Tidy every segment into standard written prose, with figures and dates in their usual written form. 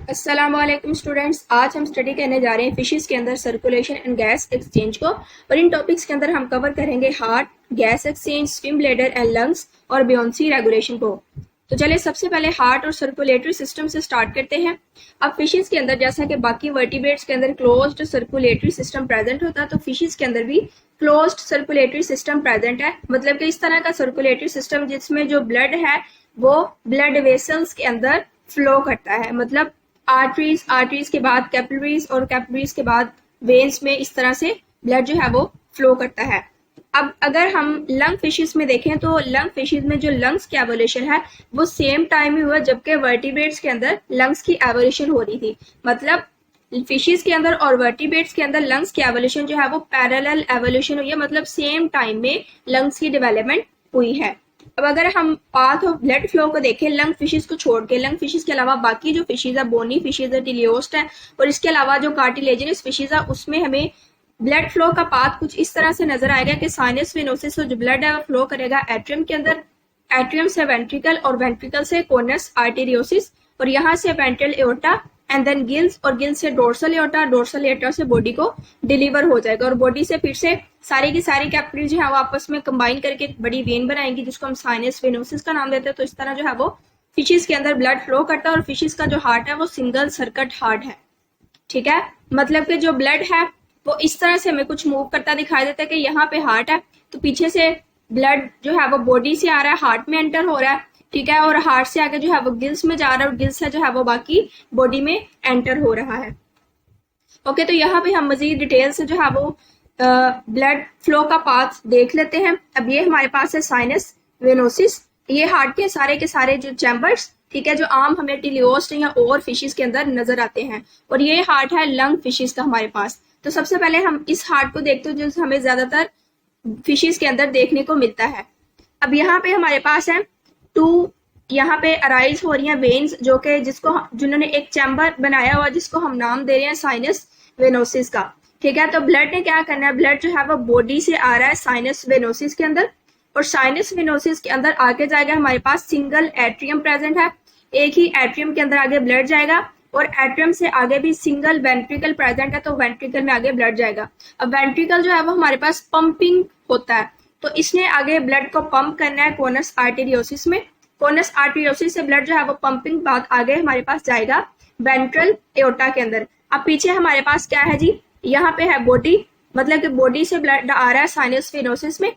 अस्सलाम वालेकुम स्टूडेंट्स, आज हम स्टडी करने जा रहे हैं फिशेस के अंदर सर्कुलेशन एंड गैस एक्सचेंज को। और इन टॉपिक्स के अंदर हम कवर करेंगे heart, gas exchange, swim bladder and lungs और बियोंसी रेगुलेशन को। तो चलिए सबसे पहले हार्ट और सर्कुलेटरी सिस्टम से स्टार्ट करते हैं। अब फिशेस के अंदर जैसा कि बाकी वर्टिब्रेट्स के अंदर क्लोज्ड सर्कुलेटरी सिस्टम प्रेजेंट होता है, तो फिशेस के अंदर भी क्लोज्ड सर्कुलेटरी सिस्टम प्रेजेंट है। मतलब कि इस तरह का सर्कुलेटरी सिस्टम जिसमें जो ब्लड है वो ब्लड वेसल्स के अंदर फ्लो करता है। मतलब आर्टरीज के बाद कैपिलरीज और कैपिलरीज के बाद वेन्स में इस तरह से ब्लड जो है वो फ्लो करता है। अब अगर हम लंग फिशेस में देखें तो लंग फिशेस में जो लंग्स की एवोल्यूशन है वो सेम टाइम में हुआ जबकि वर्टिब्रेट्स के अंदर लंग्स की एवोल्यूशन हो रही थी। मतलब फिशेस के अंदर और वर्टिब्रेट्स के अंदर लंग्स की एवोल्यूशन जो है वो पैरेलल एवोल्यूशन हुई है। मतलब सेम टाइम में लंग्स की डेवलपमेंट हुई है। अब अगर हम पाथ ऑफ ब्लड फ्लो को देखें लंग फिशेस को छोड़ के, लंग फिशेस के अलावा बाकी जो फिशेस है, बोनी फिशेस है, टिलियोस्ट है और इसके अलावा जो कार्टिलेजिनस फिशेस है, उसमें हमें ब्लड फ्लो का पाथ कुछ इस तरह से नजर आएगा कि साइनस वेनोसिस से जो ब्लड है वो फ्लो करेगा एट्रियम के अंदर, एट्रियम से वेंट्रिकल और वेंट्रिकल से कोनस आर्टेरियोसिस और यहाँ से ventral aorta and then gills और गिल्स से डोर्सल एओर्टा, डोर्सल एओर्टा से बॉडी को डिलीवर हो जाएगा और बॉडी से फिर से सारी की सारी कैपिलरी जो है वो आपस में कंबाइन करके एक बड़ी वेन बनाएंगी जिसको हम साइनस वेनोसिस का नाम देते हैं। तो इस तरह जो है वो फिशेस के अंदर ब्लड फ्लो करता है और फिशेस का जो हार्ट है वो सिंगल सर्किट हार्ट है। ठीक है, मतलब कि जो ब्लड है वो इस तरह से हमें कुछ मूव करता दिखाई देता है कि यहाँ पे हार्ट है तो पीछे से ब्लड जो है वो बॉडी से आ रहा है, हार्ट में एंटर हो रहा है। ठीक है, और हार्ट से आगे जो है वो गिल्स में जा रहा है और गिल्स से जो है वो बाकी बॉडी में एंटर हो रहा है। ओके, तो यहाँ पे हम मजीद डिटेल से जो है वो ब्लड फ्लो का पाथ देख लेते हैं। अब ये हमारे पास है साइनस वेनोसिस, ये हार्ट के सारे जो चैम्बर्स, ठीक है, जो आम हमें टिलियोस्ट या और फिशेस के अंदर नजर आते हैं। और ये हार्ट है लंग फिशेस का हमारे पास। तो सबसे पहले हम इस हार्ट को देखते हैं जो हमें ज्यादातर फिशेस के अंदर देखने को मिलता है। अब यहाँ पे हमारे पास है टू, यहाँ पे अराइज हो रही हैं वेन्स जो कि जिन्होंने एक चैम्बर बनाया हुआ जिसको हम नाम दे रहे हैं साइनस वेनोसिस का। ठीक है, तो ब्लड ने क्या करना है, ब्लड जो है वो बॉडी से आ रहा है साइनस वेनोसिस के अंदर और साइनस वेनोसिस के अंदर आगे जाएगा हमारे पास सिंगल एट्रियम प्रेजेंट है, एक ही एट्रियम के अंदर आगे ब्लड जाएगा और एट्रियम से आगे भी सिंगल वेंट्रिकल प्रेजेंट है तो वेंट्रिकल में आगे ब्लड जाएगा। अब वेंट्रिकल जो है वो हमारे पास पंपिंग होता है तो इसने आगे ब्लड को पंप करना है कोनस आर्टेरियोसिस में। कोनस आर्टेरियोसिस से ब्लड जो है वो पंपिंग बाद आगे हमारे पास जाएगा वेंट्रल एओर्टा के अंदर। अब पीछे हमारे पास क्या है जी, यहाँ पे है बॉडी, मतलब कि बॉडी से ब्लड आ रहा है साइनस वेनोसिस में,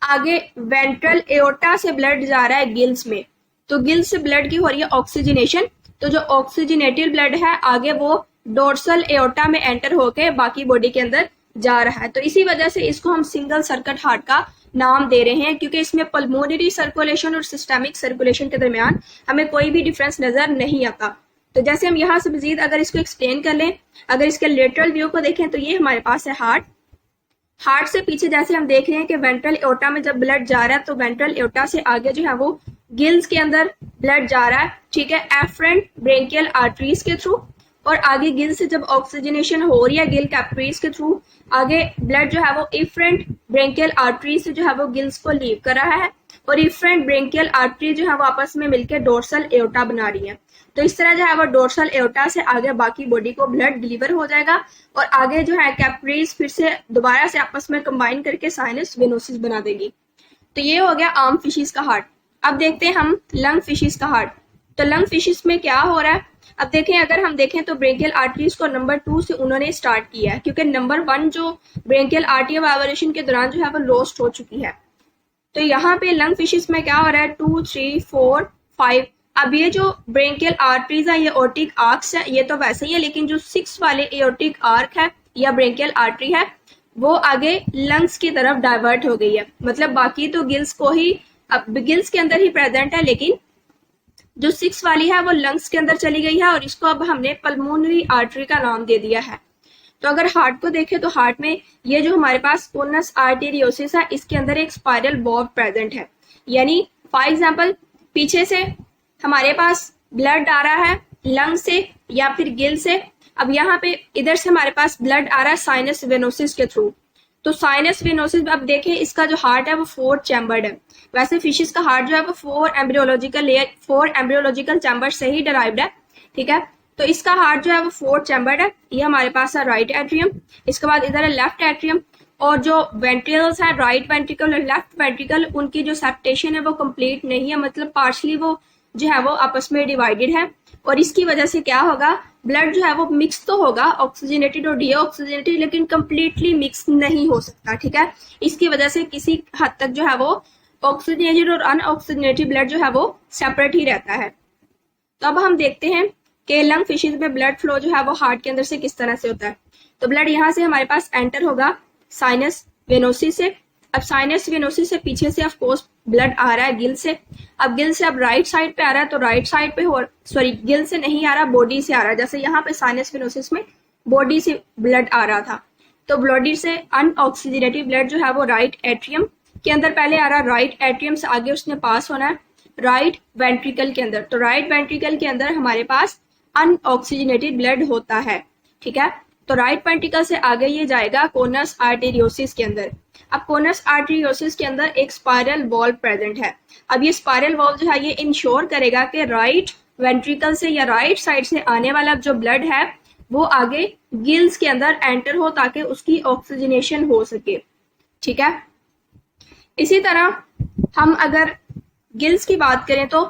आगे वेंट्रल एओर्टा से ब्लड जा रहा है गिल्स में। तो गिल्स से ब्लड की हो रही है ऑक्सीजनेशन, तो जो ऑक्सीजनेटेड ब्लड है आगे वो डोर्सल एओर्टा में एंटर होके बाकी बॉडी के अंदर जा रहा है। तो इसी वजह से इसको हम सिंगल सर्किट हार्ट का नाम दे रहे हैं क्योंकि इसमें पल्मोनरी सर्कुलेशन और सिस्टेमिक सर्कुलेशन के दरमियान हमें कोई भी डिफरेंस नजर नहीं आता। तो जैसे हम यहाँ से मजीद अगर इसको एक्सप्लेन कर लें, अगर इसके लेटरल व्यू को देखें तो ये हमारे पास है हार्ट। हार्ट से पीछे जैसे हम देख रहे हैं कि वेंट्रल एओर्टा में जब ब्लड जा रहा है तो वेंट्रल एओर्टा से आगे जो है वो गिल्स के अंदर ब्लड जा रहा है। ठीक है, एफरेंट ब्रेंकियल आर्टरीज के थ्रू और आगे गिल से जब ऑक्सीजनेशन हो रही है गिल कैपिलरीज के थ्रू आगे ब्लड जो है वो इफरेंट ब्रेंकियल आर्टरी से जो है वो गिल्स को लीव कर रहा है और इफरेंट ब्रेंकियल आर्टरी जो है वो आपस में मिलकर डोर्सल एओर्टा बना रही है। तो इस तरह जो है वो डोर्सल एओर्टा से आगे बाकी बॉडी को ब्लड डिलीवर हो जाएगा और आगे जो है कैपिलरीज फिर से दोबारा से आपस में कंबाइन करके साइनस वेनोसिस बना देगी। तो ये हो गया आम फिशेस का हार्ट। अब देखते हैं हम लंग फिशेस का हार्ट। तो लंग फिशेस में क्या हो रहा है, अब देखें, अगर हम देखें तो ब्रेंकियल आर्टरीज को नंबर 2 से उन्होंने स्टार्ट किया है क्योंकि नंबर 1 जो ब्रेंकियल आर्टरी ऑफ एवोल्यूशन के दौरान जो है वो लॉस्ट हो चुकी है। तो यहाँ पे लंग फिशेस में क्या हो रहा है, 2, 3, 4, 5। अब ये जो ब्रेंकियल आर्टरीज है ये एओर्टिक आर्क्स है, ये तो वैसे ही है, लेकिन जो 6 वाले एओर्टिक आर्क है या ब्रेंकियल आर्टरी है वो आगे लंग्स की तरफ डाइवर्ट हो गई है। मतलब बाकी तो गिल्स को ही, अब गिल्स के अंदर ही प्रेजेंट है, लेकिन जो 6 वाली है वो लंग्स के अंदर चली गई है और इसको अब हमने पल्मोनरी आर्टरी का नाम दे दिया है। तो अगर हार्ट को देखें तो हार्ट में ये जो हमारे पास कोनस आर्टेरियोसिस है इसके अंदर एक स्पाइरल वॉल्व प्रेजेंट है। यानी फॉर एग्जांपल पीछे से हमारे पास ब्लड आ रहा है लंग से या फिर गिल से, अब यहाँ पे इधर से हमारे पास ब्लड आ रहा है साइनस वेनोसिस के थ्रू। तो साइनस वेनोसिस, अब देखें इसका जो हार्ट है वो 4 चैम्बर्ड है। वैसे फिशेस का हार्ट जो है वो 4 एम्ब्रियोलॉजिकल चैम्बर से ही डिराइव्ड है। ठीक है, तो इसका हार्ट जो है वो 4 चैम्बर्ड है। ये हमारे पास है राइट एट्रियम, इसके बाद इधर है लेफ्ट एट्रियम, और जो वेंट्रिकल्स है राइट वेंट्रिकल और लेफ्ट वेंट्रिकल, उनकी जो सेप्टेशन है वो कंप्लीट नहीं है, मतलब पार्शली वो जो है वो आपस में डिवाइडेड है। और इसकी वजह से क्या होगा, ब्लड जो है वो मिक्स तो होगा, ऑक्सीजनेटेड और डीऑक्सीजनेटेड, लेकिन कंप्लीटली मिक्स नहीं हो सकता। ठीक है, इसकी वजह से किसी हद तक जो है वो ऑक्सीजनेटेड और अनऑक्सीजनेटेड ब्लड जो है वो सेपरेट ही रहता है। तो अब हम देखते हैं कि लंग फिशेज में ब्लड फ्लो जो है वो हार्ट के अंदर से किस तरह से होता है। तो ब्लड यहाँ से हमारे पास एंटर होगा साइनस वेनोसिस से। अब साइनस वेनोसिस से पीछे से ऑफ कोर्स ब्लड आ रहा है गिल से। अब गिल से अब राइट साइड पे आ रहा है, तो राइट साइड पे हो, सॉरी गिल से नहीं आ रहा, बॉडी से आ रहा है। जैसे यहाँ पे साइनस वेनोसिस में बॉडी से ब्लड आ रहा था, तो बॉडी से अनऑक्सीजनेटेड ब्लड जो है वो राइट एट्रियम के अंदर पहले आ रहा है, राइट एट्रियम से आगे उसने पास होना है राइट वेंट्रिकल के अंदर। तो राइट वेंट्रिकल के अंदर हमारे पास अनऑक्सीजनेटेड ब्लड होता है। ठीक है, तो राइट वेंट्रिकल से आगे ये जाएगा कोनस आर्टेरियोसिस के अंदर। अब कोनस आर्टेरियोसिस के अंदर एक स्पाइरल वॉल्व प्रेजेंट है। अब ये स्पाइरल वॉल्व जो है ये इंश्योर करेगा कि राइट वेंट्रिकल से या राइट साइड से आने वाला जो ब्लड है वो आगे गिल्स के अंदर एंटर हो, ताकि उसकी ऑक्सीजनेशन हो सके। ठीक है, इसी तरह हम अगर गिल्स की बात करें तो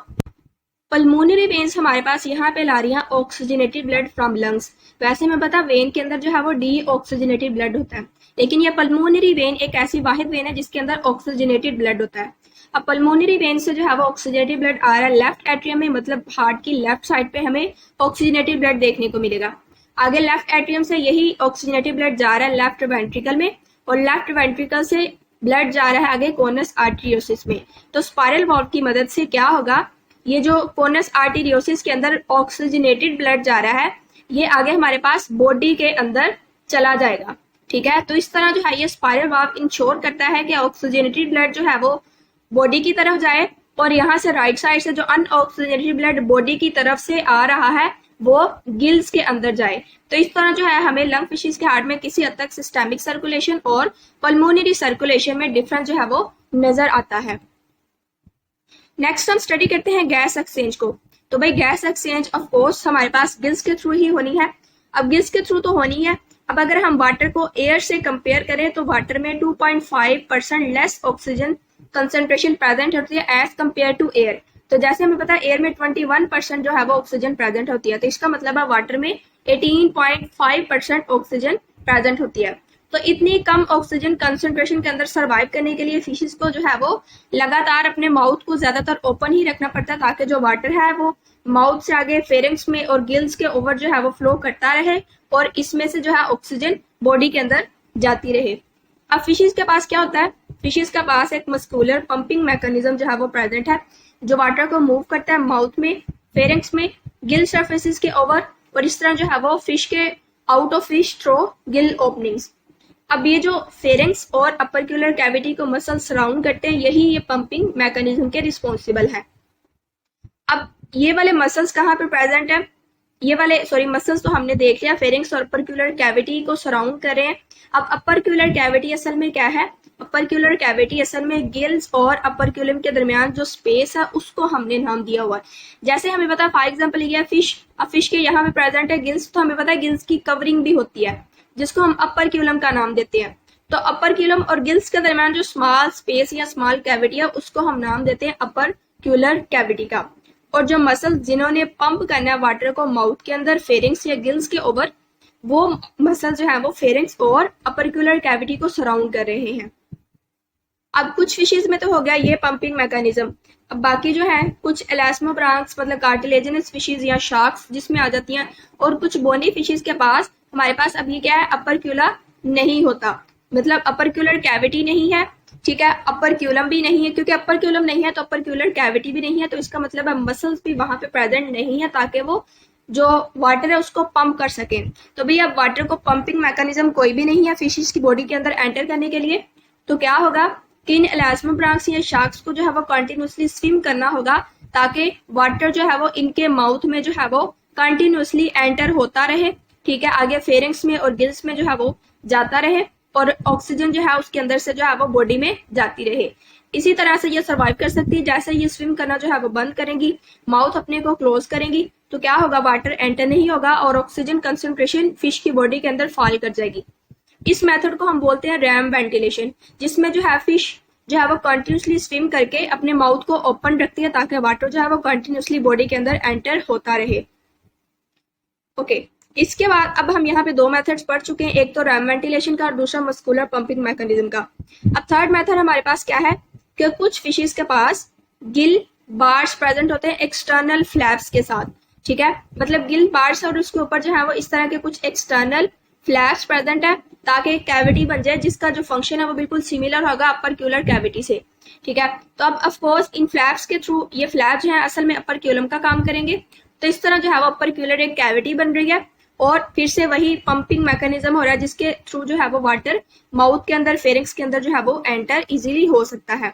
पल्मोनरी वेन्स हमारे पास यहाँ पे ला रही हैं ऑक्सीजनेटेड ब्लड फ्रॉम लंग्स। वैसे में पता वेन के अंदर जो है वो डी ऑक्सीजनेटेड ब्लड होता है, लेकिन ये पल्मोनरी वेन एक ऐसी वाहिद वेन है जिसके अंदर ऑक्सीजनेटेड ब्लड होता है। अब पल्मोनरी वेन से जो है वो ऑक्सीजनेटेड ब्लड आ रहा है लेफ्ट एट्रियम में, मतलब हार्ट की लेफ्ट साइड पे हमें ऑक्सीजनेटेड ब्लड देखने को मिलेगा। आगे लेफ्ट एट्रियम से यही ऑक्सीजनेटेड ब्लड जा रहा है लेफ्ट वेंट्रिकल में, और लेफ्ट वेंट्रिकल से ब्लड जा रहा है आगे कोनस आर्टेरियोसिस में। तो स्पाइरल वॉल्व की मदद से क्या होगा, ये जो कोनस आर्टेरियोसिस के अंदर ऑक्सीजनेटेड ब्लड जा रहा है ये आगे हमारे पास बॉडी के अंदर चला जाएगा। ठीक है, तो इस तरह जो है ये स्पाइरल वॉल्व इंश्योर करता है कि ऑक्सीजनेटेड ब्लड जो है वो बॉडी की तरफ जाए, और यहाँ से राइट साइड से जो अनऑक्सीजनेटेड ब्लड बॉडी की तरफ से आ रहा है वो गिल्स के अंदर जाए। तो इस तरह जो है हमें लंग फिशेस के हार्ट में किसी हद तक सिस्टेमिक सर्कुलेशन और पल्मोनरी सर्कुलेशन में डिफरेंस जो है वो नजर आता है। नेक्स्ट हम स्टडी करते हैं गैस एक्सचेंज को। तो भाई गैस एक्सचेंज ऑफ कोर्स हमारे पास गिल्स के थ्रू ही होनी है। अब गिल्स के थ्रू तो होनी है। अब अगर हम वाटर को एयर से कंपेयर करें तो वाटर में 2.5% लेस ऑक्सीजन कंसेंट्रेशन प्रेजेंट होती है एज कंपेयर टू एयर। तो जैसे हमें पता है एयर में 21% जो है वो ऑक्सीजन प्रेजेंट होती है, तो इसका मतलब है वाटर में 18.5% ऑक्सीजन प्रेजेंट होती है। तो इतनी कम ऑक्सीजन कंसंट्रेशन के अंदर सरवाइव करने के लिए फिशेस को जो है वो लगातार अपने माउथ को ज्यादातर ओपन ही रखना पड़ता है, ताकि जो वाटर है वो माउथ से आगे फेरिंग्स में और गिल्स के ओवर जो है वो फ्लो करता रहे, और इसमें से जो है ऑक्सीजन बॉडी के अंदर जाती रहे। अब फिशेस के पास क्या होता है, फिशेस के पास एक मस्कुलर पंपिंग मैकेनिज्म जो है वो प्रेजेंट है, जो वाटर को मूव करता है माउथ में, फेरिंग्स में, गिल सरफेसेस के ओवर, और इस तरह जो है वो फिश के out of fish through gill openings. अब ये जो फेरिंग्स और अपरक्यूलर कैविटी को मसल सराउंड करते हैं, यही ये पंपिंग मैकेनिज्म के रिस्पॉन्सिबल है। अब ये वाले मसल्स कहाँ पे प्रेजेंट है, ये वाले मसल्स तो हमने देख लिया, फेरिंग्स और अपरक्यूलर कैविटी को सराउंड कर रहे हैं। अब अपरक्यूलर कैविटी असल में क्या है, अपरक्यूलर कैविटी असल में गिल्स और अपरक्यूलम के दरमियान जो स्पेस है उसको हमने नाम दिया हुआ है। जैसे हमें पता है फॉर एग्जांपल ये फिश, अब फिश के यहाँ पे प्रेजेंट है गिल्स, तो हमें पता है गिल्स की कवरिंग भी होती है जिसको हम अपरक्यूलम का नाम देते हैं। तो अपरक्यूलम और गिल्स के दरमियान जो स्मॉल स्पेस या स्मॉल कैविटी है उसको हम नाम देते हैं अपरक्यूलर कैविटी का। और जो मसल जिन्होंने पंप करना है वाटर को माउथ के अंदर फेरिंग्स या गिल्स के ओवर, वो मसल जो है वो फेरिंग्स और अपरक्यूलर कैविटी को सराउंड कर रहे हैं। अब कुछ फिशेज में तो हो गया ये पंपिंग मैकेनिज्म। अब बाकी जो है कुछ एलास्मोब्रांक्स मतलब कार्टिलेजिनस फिशेज या शार्क्स जिसमें आ जाती हैं, और कुछ बोनी फिशेज के पास हमारे पास अभी क्या है, अपरक्यूला नहीं होता, मतलब अपरक्यूलर कैविटी नहीं है। ठीक है, अपरक्यूलम भी नहीं है, क्योंकि अपरक्यूलम नहीं है तो अपरक्यूलर कैविटी भी नहीं है, तो इसका मतलब है मसल्स भी वहां पे प्रेजेंट नहीं है ताकि वो जो वाटर है उसको पंप कर सके। तो भैया वाटर को पंपिंग मैकेनिज्म कोई भी नहीं है फिशेज की बॉडी के अंदर एंटर करने के लिए, तो क्या होगा कि इन एलास्मोब्रांक्स या शार्क्स को जो है वो कंटिन्यूसली स्विम करना होगा, ताकि वाटर जो है वो इनके माउथ में जो है वो कंटिन्यूसली एंटर होता रहे। ठीक है, आगे फेरिंग्स में और गिल्स में जो है वो जाता रहे, और ऑक्सीजन जो है उसके अंदर से जो है वो बॉडी में जाती रहे। इसी तरह से ये सर्वाइव कर सकती है। जैसे ये स्विम करना जो है वो बंद करेंगी, माउथ अपने को क्लोज करेंगी, तो क्या होगा, वाटर एंटर नहीं होगा और ऑक्सीजन कंसंट्रेशन फिश की बॉडी के अंदर फॉल कर जाएगी। इस मेथड को हम बोलते हैं रैम वेंटिलेशन, जिसमें जो है फिश जो है वो कंटिन्यूसली स्विम करके अपने माउथ को ओपन रखती है ताकि वाटर जो है वो कंटिन्यूसली बॉडी के अंदर एंटर होता रहे। ओके, इसके बाद अब हम यहाँ पे दो मेथड्स पढ़ चुके हैं, एक तो रैम वेंटिलेशन का और दूसरा मस्कुलर पंपिंग मैकेनिज्म का। अब थर्ड मेथड हमारे पास क्या है कि कुछ फिशेस के पास गिल बार्स प्रेजेंट होते हैं एक्सटर्नल फ्लैप्स के साथ, ठीक है, मतलब गिल बार्स और उसके ऊपर जो है वो इस तरह के कुछ एक्सटर्नल फ्लैप्स प्रेजेंट है ताकि एक कैविटी बन जाए जिसका जो फंक्शन है वो बिल्कुल सिमिलर होगा अपर कैविटी से, ठीक है। तो अब ऑफ कोर्स इन फ्लैप्स के थ्रू ये फ्लैप जो है असल में अपर का काम करेंगे। तो इस तरह जो है वो अपर एक कैविटी बन रही है और फिर से वही पंपिंग मैकेनिज्म हो रहा है जिसके थ्रू जो है वो वाटर माउथ के अंदर, फेरिंग्स के अंदर जो है वो एंटर इजीली हो सकता है।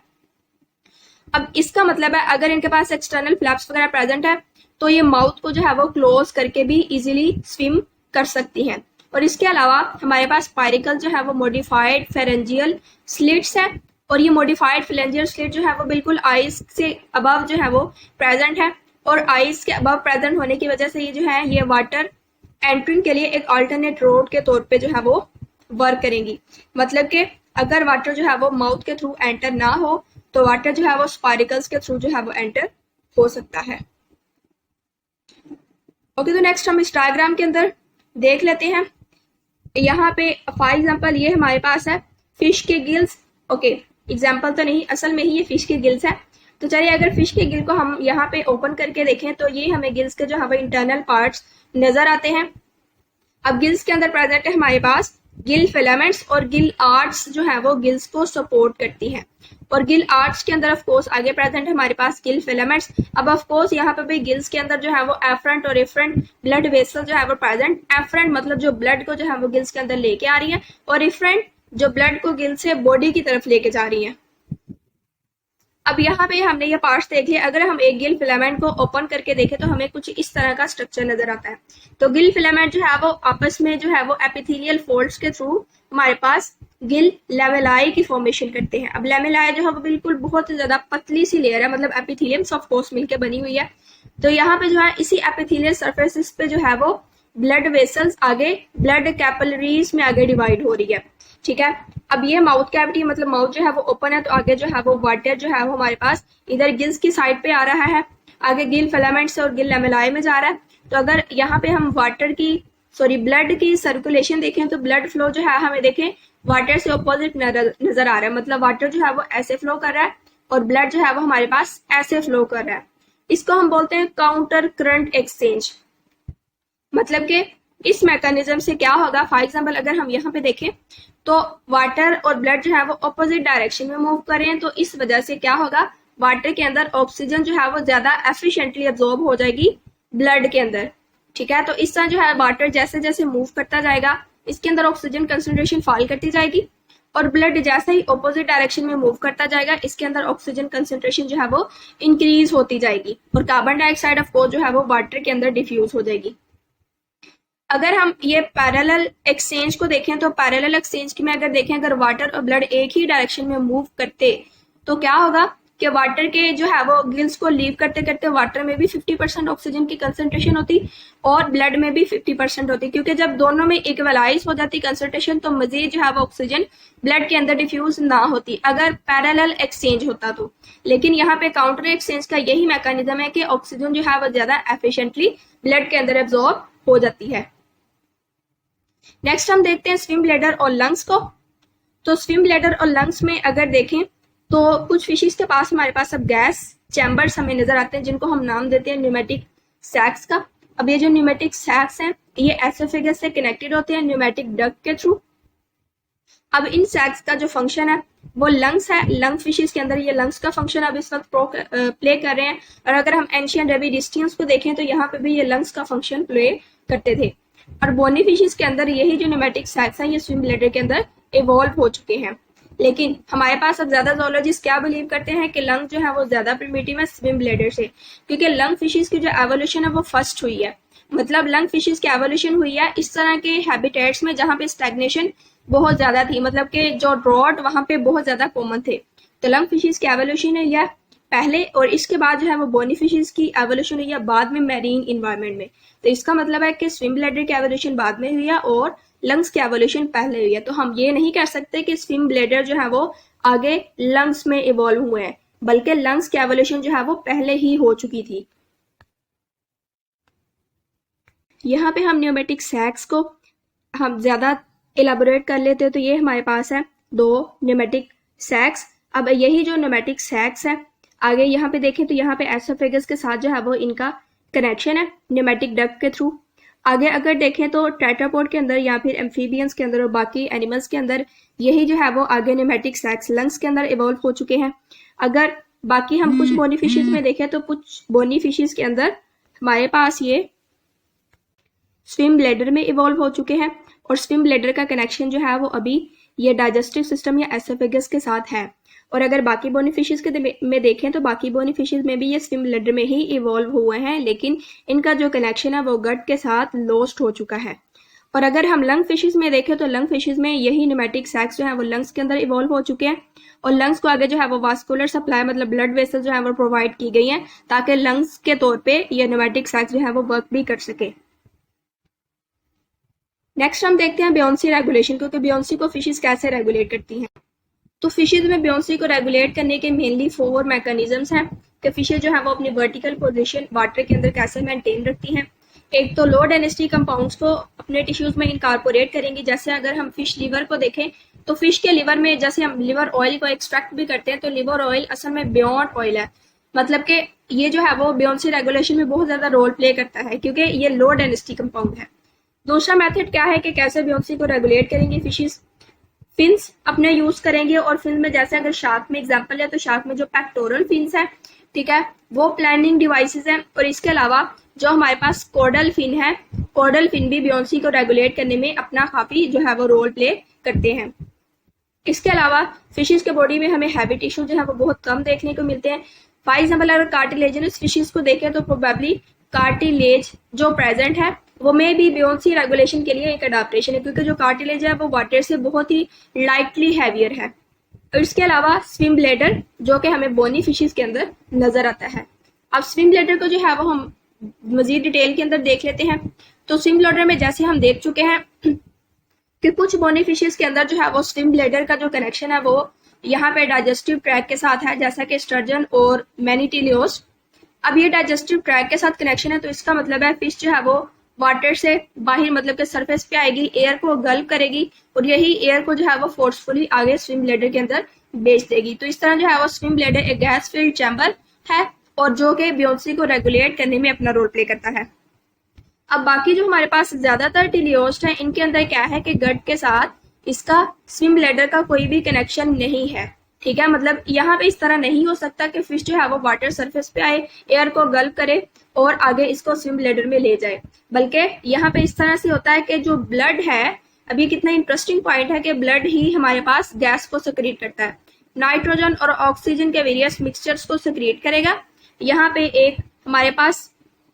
अब इसका मतलब है अगर इनके पास एक्सटर्नल फ्लैप्स वगैरह प्रेजेंट है तो ये माउथ को जो है वो क्लोज करके भी इजीली स्विम कर सकती हैं। और इसके अलावा हमारे पास पायरिकल जो है वो मॉडिफाइड फेरेंजियल स्लिट्स है और ये मॉडिफाइड फेरेंजियल स्लिट जो है वो बिल्कुल आइस से अबव जो है वो प्रेजेंट है और आइस के अबव प्रेजेंट होने की वजह से ये जो है ये वाटर एंट्रिंग के लिए एक अल्टरनेट रोड के तौर पे जो है वो वर्क करेंगी। मतलब कि अगर वाटर जो है वो माउथ के थ्रू एंटर ना हो तो वाटर जो है वो स्पारिकल्स के थ्रू जो है वो एंटर हो सकता है। ओके, तो नेक्स्ट हम इस डायग्राम के अंदर देख लेते हैं। यहाँ पे फॉर एग्जांपल ये हमारे पास है फिश के गिल्स। ओके, एग्जांपल तो नहीं, असल में ही ये फिश के गिल्स है। तो चलिए अगर फिश के गिल को हम यहाँ पे ओपन करके देखें तो ये हमें गिल्स के जो है वो इंटरनल पार्ट्स नजर आते हैं। अब गिल्स के अंदर प्रेजेंट है हमारे पास गिल फिलामेंट्स और गिल आर्ट्स जो है वो गिल्स को सपोर्ट करती हैं और गिल आर्ट्स के अंदर ऑफ कोर्स आगे प्रेजेंट है हमारे पास गिल फिलामेंट्स। अब ऑफ कोर्स यहाँ पे भी गिल्स के अंदर जो है वो एफरेंट और एफरेंट ब्लड वेसल जो है वो प्रेजेंट। एफरेंट मतलब जो ब्लड को जो है वो गिल्स के अंदर लेके आ रही है और एफरेंट जो ब्लड को गिल से बॉडी की तरफ लेके जा रही है। अब यहाँ पे हमने ये पार्ट्स देख लिया। अगर हम एक गिल फिलामेंट को ओपन करके देखें तो हमें कुछ इस तरह का स्ट्रक्चर नजर आता है। तो गिल फिलामेंट जो है वो आपस में जो है वो एपिथेलियल फोल्ड्स के थ्रू हमारे पास गिल लेमेलाई की फॉर्मेशन करते हैं। अब लेमेलाई जो है वो बिल्कुल बहुत ज्यादा पतली सी लेयर है, मतलब एपिथेलियम ऑफ कोर्स मिलकर बनी हुई है। तो यहाँ पे जो है इसी एपिथेलियल सरफेसिस पे जो है वो ब्लड वेसल्स आगे ब्लड कैपिलरीज में आगे डिवाइड हो रही है, ठीक है। अब ये माउथ कैविटी मतलब माउथ जो है वो ओपन है तो आगे जो है वो वाटर जो है वो हमारे पास इधर गिल्स की साइड पे आ रहा है, आगे गिल फिलामेंट्स और गिल लेमेलाई में जा रहा है। तो अगर यहाँ पे हम ब्लड की सर्कुलेशन देखें तो ब्लड फ्लो जो है हमें देखें वाटर से ऑपोजिट नजर आ रहा है, मतलब वाटर जो है वो ऐसे फ्लो कर रहा है और ब्लड जो है वो हमारे पास ऐसे फ्लो कर रहा है। इसको हम बोलते हैं काउंटर करंट एक्सचेंज। मतलब कि इस मैकेनिज्म से क्या होगा, फॉर एग्जाम्पल अगर हम यहाँ पे देखें तो वाटर और ब्लड जो है वो ऑपोजिट डायरेक्शन में मूव कर रहे हैं, तो इस वजह से क्या होगा, वाटर के अंदर ऑक्सीजन जो है वो ज्यादा एफिशिएंटली एब्जॉर्ब हो जाएगी ब्लड के अंदर, ठीक है। तो इस तरह जो है वाटर जैसे जैसे मूव करता जाएगा इसके अंदर ऑक्सीजन कंसंट्रेशन फॉल करती जाएगी और ब्लड जैसे ही ऑपोजिट डायरेक्शन में मूव करता जाएगा इसके अंदर ऑक्सीजन कंसंट्रेशन जो है वो इंक्रीज होती जाएगी और कार्बन डाइऑक्साइड ऑफ कोर्स जो है वो वाटर के अंदर डिफ्यूज हो जाएगी। अगर हम ये पैरेलल एक्सचेंज को देखें तो पैरेलल एक्सचेंज में अगर देखें अगर वाटर और ब्लड एक ही डायरेक्शन में मूव करते तो क्या होगा कि वाटर के जो है वो गिल्स को लीव करते करते वाटर में भी 50% ऑक्सीजन की कंसंट्रेशन होती और ब्लड में भी 50% होती, क्योंकि जब दोनों में इक्वलाइज हो जाती कंसंट्रेशन तो मजीद जो है वो ऑक्सीजन ब्लड के अंदर डिफ्यूज ना होती अगर पैरेलल एक्सचेंज होता तो। लेकिन यहाँ पे काउंटर एक्सचेंज का यही मैकेनिज्म है कि ऑक्सीजन जो है वो ज्यादा एफिशिएंटली ब्लड के अंदर एब्जॉर्ब हो जाती है। नेक्स्ट हम देखते हैं स्विम ब्लैडर और लंग्स को। तो स्विम ब्लैडर और लंग्स में अगर देखें तो कुछ फिशेस के पास हमारे पास अब गैस चैम्बर्स हमें नजर आते हैं जिनको हम नाम देते हैं न्यूमेटिक सैक्स का। अब ये जो न्यूमेटिक सैक्स हैं ये एसोफेगस से कनेक्टेड होते हैं न्यूमेटिक डक्ट के थ्रू। अब इन सैक्स का जो फंक्शन है वो लंग्स है। लंग फिशेस के अंदर ये लंग्स का फंक्शन अब इस वक्त प्ले कर रहे हैं और अगर हम एंशियंट रेबिडिस्टियंस को देखें तो यहाँ पे भी ये लंग्स का फंक्शन प्ले करते थे। और बोनी फिशेस के अंदर यही जो न्यूमेटिक सैक्स हैं ये स्विम ब्लैडर के अंदर इवॉल्व हो चुके हैं। लेकिन हमारे पास अब ज्यादा जोलॉजिस्ट क्या बिलीव करते हैं कि लंग जो है वो ज्यादा प्रिमिटिव है स्विम ब्लैडर से, क्योंकि लंग फिशेस की जो एवोल्यूशन है वो फर्स्ट हुई है। मतलब लंग फिशेस की एवोल्यूशन हुई है इस तरह के हैबिटेट्स में जहाँ पे स्टैग्नेशन बहुत ज्यादा थी, मतलब कि जो ड्रॉट वहां पे बहुत ज्यादा कॉमन थे। तो लंग फिशेस की एवोल्यूशन है या पहले और इसके बाद जो है वो बोनी फिशेस की एवोल्यूशन है या बाद में मैरीन इन्वायरमेंट में। तो इसका मतलब है कि स्विम ब्लैडर की एवोल्यूशन बाद में हुई है और लंग्स की एवोल्यूशन पहले हुई है। तो हम ये नहीं कह सकते कि स्विम ब्लैडर जो है वो आगे लंग्स में इवॉल्व हुए हैं, बल्कि लंग्स की एवोल्यूशन जो है वो पहले ही हो चुकी थी। यहाँ पे हम न्यूमेटिक सैक्स को हम ज्यादा इलाबोरेट कर लेते हैं। तो ये हमारे पास है दो न्यूमेटिक सैक्स। अब यही जो न्यूमेटिक सैक्स है, आगे यहाँ पे देखें तो यहाँ पे एसोफेगस के साथ जो है वो इनका कनेक्शन है न्यूमेटिक डक्ट के थ्रू। आगे अगर देखें तो टेट्रापोड के अंदर या फिर एम्फीबियंस के अंदर और बाकी एनिमल्स के अंदर यही जो है वो आगे न्यूमेटिक सैक्स लंग्स के अंदर इवॉल्व हो चुके हैं। अगर बाकी हम कुछ बोनी फिशेस में देखें तो कुछ बोनी फिशेस के अंदर हमारे पास ये स्विम ब्लैडर में इवॉल्व हो चुके हैं और स्विम ब्लैडर का कनेक्शन जो है वो अभी ये डाइजेस्टिव सिस्टम या एसोफेगस के साथ है। और अगर बाकी बोनी फिशेस के में देखें तो बाकी बोनी फिशेस में भी ये स्विम ब्लैडर में ही इवॉल्व हुए हैं, लेकिन इनका जो कनेक्शन है वो गट के साथ लॉस्ट हो चुका है। और अगर हम लंग फिशेस में देखें तो लंग फिशेस में यही न्यूमेटिक सैक्स जो है वो लंग्स के अंदर इवॉल्व हो चुके हैं और लंग्स को आगे जो है वो वास्कुलर सप्लाई मतलब ब्लड वेसल जो है वो प्रोवाइड की गई है ताकि लंग्स के तौर पे ये न्यूमेटिक सैक्स जो है वो वर्क भी कर सके। नेक्स्ट हम देखते हैं बियोंसी रेगुलेशन, क्योंकि बियोंसी को फिशेस कैसे रेगुलेट करती हैं। तो फिशेज में बियोंसी को रेगुलेट करने के मेनली 4 मैकेनिज्म्स हैं कि फिशेज जो है वो अपनी वर्टिकल पोजीशन वाटर के अंदर कैसे मेंटेन रखती हैं। एक तो लो डेंसिटी कंपाउंड्स को अपने टिश्यूज में इनकॉर्पोरेट करेंगी। जैसे अगर हम फिश लिवर को देखें तो फिश के लिवर में जैसे हम लिवर ऑयल को एक्सट्रैक्ट भी करते हैं तो लिवर ऑयल असल में बियॉन्ड ऑयल है, मतलब कि ये जो है वो बियोंसी रेगुलेशन में बहुत ज्यादा रोल प्ले करता है क्योंकि ये लो डेंसिटी कंपाउंड है। दूसरा मेथड क्या है कि कैसे बियोंसी को रेगुलेट करेंगे फिशेज, फिन्स अपने यूज करेंगे। और फिन में जैसे अगर शार्क में एग्जांपल है तो शार्क में जो पेक्टोरल फिन्स है, ठीक है, वो प्लानिंग डिवाइसेस हैं। और इसके अलावा जो हमारे पास कोडल फिन है, कोडल फिन भी बियोंसी को रेगुलेट करने में अपना काफी जो है वो रोल प्ले करते हैं। इसके अलावा फिशेज के बॉडी में हमें हैवी टिश्यू जो है वो बहुत कम देखने को मिलते हैं। फॉर एग्जाम्पल अगर कार्टिलेजिनस फिशेज को देखें तो प्रोबेबली कार्टिलेज जो प्रेजेंट है वो में भी बियोंसी रेगुलेशन के लिए एक अडाप्टेशन है, क्योंकि जो कार्टिलेज है वो वाटर से बहुत ही लाइटली हैवियर है। और इसके अलावा स्विम ब्लैडर जो कि हमें बोनी फिशेस के अंदर नजर आता है। अब स्विम ब्लैडर को जो है वो हम मजीद डिटेल के अंदर देख लेते हैं। तो स्विम ब्लैडर में जैसे हम देख चुके हैं कि कुछ बोनी फिशेस के अंदर जो है वो स्विम ब्लैडर का जो कनेक्शन है वो यहाँ पे डाइजेस्टिव ट्रैक के साथ है, जैसा कि स्टर्जन और मैनीटिलियोस। अब ये डाइजेस्टिव ट्रैक के साथ कनेक्शन है तो इसका मतलब है फिश जो है वो वाटर से बाहर मतलब के सरफेस पे आएगी, एयर को गल्प करेगी और यही एयर को जो है वो फोर्सफुली आगे स्विम ब्लैडर के अंदर भेज देगी। तो इस तरह जो है वो स्विम ब्लैडर एक गैस फिल्ड चैम्बर है और जो कि बियोंसी को रेगुलेट करने में अपना रोल प्ले करता है। अब बाकी जो हमारे पास ज्यादातर टिलियोस्ट है इनके अंदर क्या है कि गट के साथ इसका स्विम ब्लैडर का कोई भी कनेक्शन नहीं है, ठीक है। मतलब यहाँ पे इस तरह नहीं हो सकता कि फिश जो है वो वाटर सरफेस पे आए, एयर को गल्प करे और आगे इसको स्विम ब्लैडर में ले जाए, बल्कि यहाँ पे इस तरह से होता है कि जो ब्लड है, अभी कितना इंटरेस्टिंग पॉइंट है कि ब्लड ही हमारे पास गैस को सेक्रेट करता है, नाइट्रोजन और ऑक्सीजन के वेरियस मिक्सचर्स को सेक्रेट करेगा। यहाँ पे एक हमारे पास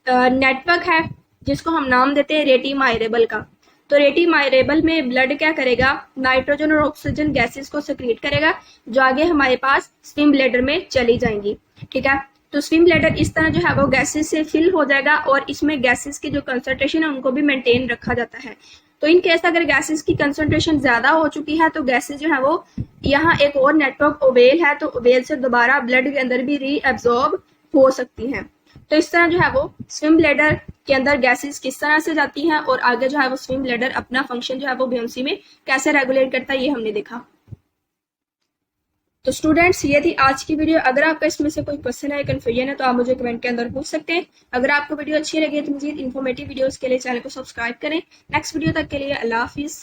नेटवर्क है जिसको हम नाम देते हैं रेटिमायरेबल का। तो रेटिमायरेबल में ब्लड क्या करेगा, नाइट्रोजन और ऑक्सीजन गैसेस को सेक्रेट करेगा जो आगे हमारे पास स्विम ब्लैडर में चली जाएंगी, ठीक है। तो स्विम ब्लैडर इस तरह जो है वो गैसेस से फिल हो जाएगा और इसमें गैसेस की जो कंसंट्रेशन है उनको भी मेंटेन रखा जाता है। तो इन केस अगर गैसेस की कंसंट्रेशन ज्यादा हो चुकी है तो गैसेस जो है वो यहाँ एक और नेटवर्क ओवेल है तो ओवेल से दोबारा ब्लड के अंदर भी रीअब्सॉर्ब हो सकती हैं। तो इस तरह जो है वो स्विम ब्लैडर के अंदर गैसेस किस तरह से जाती हैं और आगे जो है वो स्विम ब्लैडर अपना फंक्शन जो है वो बियोंसी में कैसे रेगुलेट करता है ये हमने देखा। तो स्टूडेंट्स ये थी आज की वीडियो। अगर आपका इसमें से कोई क्वेश्चन है, कंफ्यूजन है तो आप मुझे कमेंट के अंदर पूछ सकते हैं। अगर आपको वीडियो अच्छी लगी तो मजीद इन्फॉर्मेटिव वीडियोस के लिए चैनल को सब्सक्राइब करें। नेक्स्ट वीडियो तक के लिए अल्लाह हाफिज।